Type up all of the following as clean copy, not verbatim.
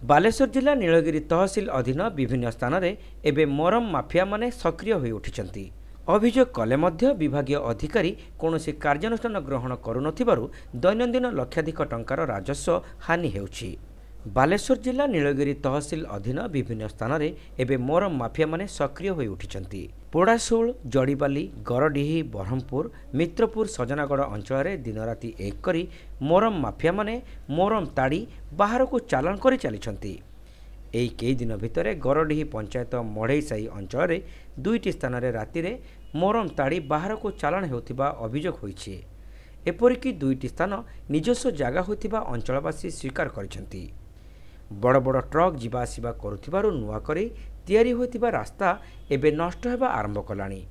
बालेश्वर जिला नीलगिरी तहसिल अधीन विभिन्न स्थान में एवं मरम माफिया माने सक्रिय हो उठिछंती। अभियोग कले मध्य विभागीय अधिकारी कौनसी कार्यानुष्ठान ग्रहण करुनथिबारु दैनंदिन लक्षाधिक टंकार राजस्व हानि हेउछि। बालेश्वर जिला नीलगिरी तहसिल अधीन विभिन्न स्थान में एवं मरम माफिया माने सक्रिय हो उठिछंती। पोड़ाशूल, जड़ीबाली, गरडीही, बरहमपुर, मित्रपुर, सजनागढ़ अंचल में दिन राति एक करी मरम माफिया माने मरम ताड़ी बाहर को चालान कर चली। एई कई दिन भितर गरडीही पंचायत मढ़ईसाही अंचल में दुईटी स्थान में राति रे मरम ताड़ी बाहर को चालान होतिबा अभियोग होइछि। एपरिकी दुईटी स्थान निजस्व जगह होतिबा अंचलवासी स्वीकार करिसेंती। बड़ बड़ ट्रक जीवा आसिबा करुथिबारु नुआ करी तैयारी होतिबा रास्ता एबे नष्ट हेबा आरंभ कलानी।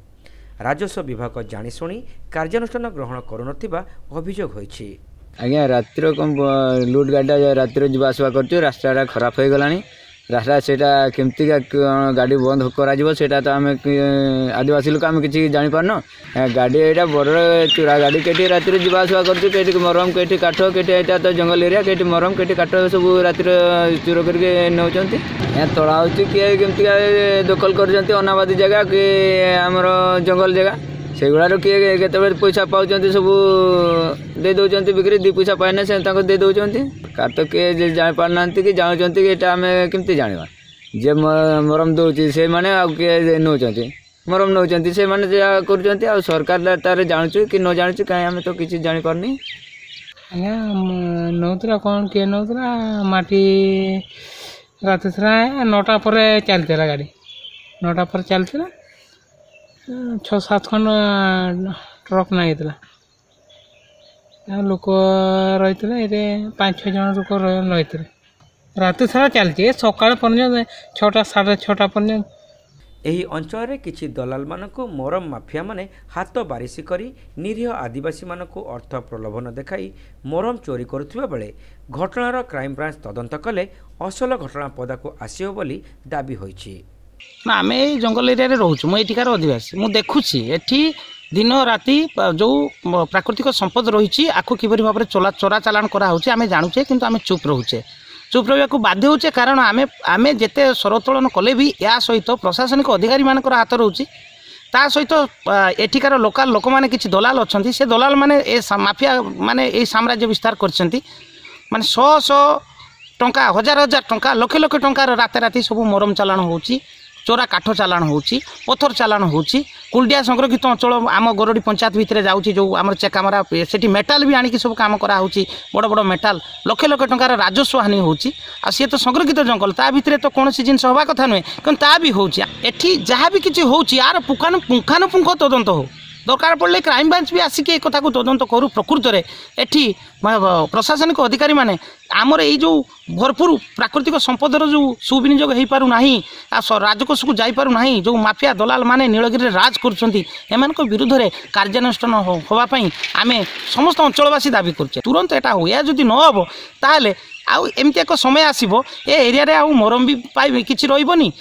राजस्व विभाग जानिशुणी कार्यानुष्ठान ग्रहण करुनथिबा अभियोग होइछि। आज्ञा रातिर लुट गाड़ी रातिर जीवा आसवा कर रास्ता खराब हो गलानी। रास्ता से केमती गाड़ी बंद करा तो आम आदिवासी लोक आम कि जानी पारन। गाड़ी यहाँ बड़ चूरा गाड़ी कहीं रातिर जीवा आसवा कर मरम कहीं काठ कहीं तो जंगल एरिया कहीं मरम कहीं काठ सब रातिर चूर करके नौकरी। यहाँ तला हो किए केमती दखल कर अनाबादी जगह कि आमर जंगल जगह से गुड़ा किए के पैसा पाँच सब दे दौरान बिक्री दी पैसा पाए से दे दौरान का तो किए जानी पारना कि जानते कि आम केमती जाना जे मरम दौर से मैंने किए नौ मरम नौ से मैंने कर सरकार तार जानचु कि न जानचु कहीं आम तो किसी जानी पारनी। आज्ञा नौतरा कौन किए नौतरा माटी रात सारा 9टा पर चलती गाड़ी 9टा पर चलती 6-7 खंड ट्रक नहीं लोक रही 5-6 जन लोक रही रात सारा चलती सकाल पर्यंत 6टा 6:30 पर्यंत। एही अंचल रे किछि दलाल मानकु मरम माफिया माने हाथ बारिशी करी निरीह आदिवासी मानकु अर्थ प्रलोभन देखाई मरम चोरी करुथिबा बेले घटनार क्राइम ब्रांच तदंत कले असल घटना पदाकु आसियो बोली दाबी होइछि। ना आम जंगल एरिया रोच मुझार आदिवासी मुझे देखुची एठी दिन राति जो प्राकृतिक संपद रही आपको किपरि भाव में चोरा चालान कराऊे आम जानूचे कि आम चुप रोचे चुप रहा बाध्य होचे कारण आम आम जिते स्वरोत्तोलन कले भी या सहित प्रशासनिक अधिकारी मान हाथ रोचे ता सहित एठिकार लोकाल लोक मैंने किसी दलाल अच्छा से दलाल मैंने माफिया माने ये साम्राज्य विस्तार कर माने 100 टंका 1000 टंका लक्ष लक्ष टंकार राते राति सब मरम चालान होची चोरा काठ चालान होची पथर चालान होची कुलडिया संरक्षित अंचल आम गरडी पंचायत भितर जाऊँगी जो आम चेकामरा से मेटाल भी आणिकी सब काम कराऊँगी बड़ बड़ मेटाल लक्ष लक्ष टंकार राजस्व हानि होची आ सी तो संरक्षित जंगल ता भितर तो कौन जिन हवा कथा नुहे कि ता भी होची एठी जहाँ भी किसी होची यार पुंखानुपुंख तदंत हो दरकार पड़े क्राइम ब्रांच भी आसिक एक कथा को तदंत करू। प्रकृत में एठी प्रशासनिक अधिकारी माने आमर ये जो भरपूर प्राकृतिक संपदर जो सुविनियोग हो पारु नाही राजकोष को जाई पारु नाही जो माफिया दलाल माने नीलगिरी राज करुछंती एमानक विरुद्ध रे कार्यानुष्ठान होवाई आम समस्त अंचलवासी दाबी करुचे तुरंत एटा हो या जदि न हबो ताहले आउ एमती एक समय आसीबो ए एरिया रे आउ मरम भी पाइबे किछि रहिबोनी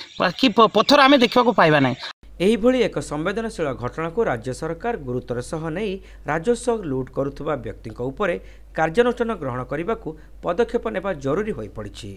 कि पत्थर आमे देखा को पाइबा नाही। एहिभଳି एक संवेदनशील घटना को राज्य सरकार गुरुतर सह नहीं राजस्व लुट करुथुबा व्यक्ति उपरे कार्यानुष्ठान ग्रहण करने को पदक्षेप नेबा जरूरी होई पड़िछि।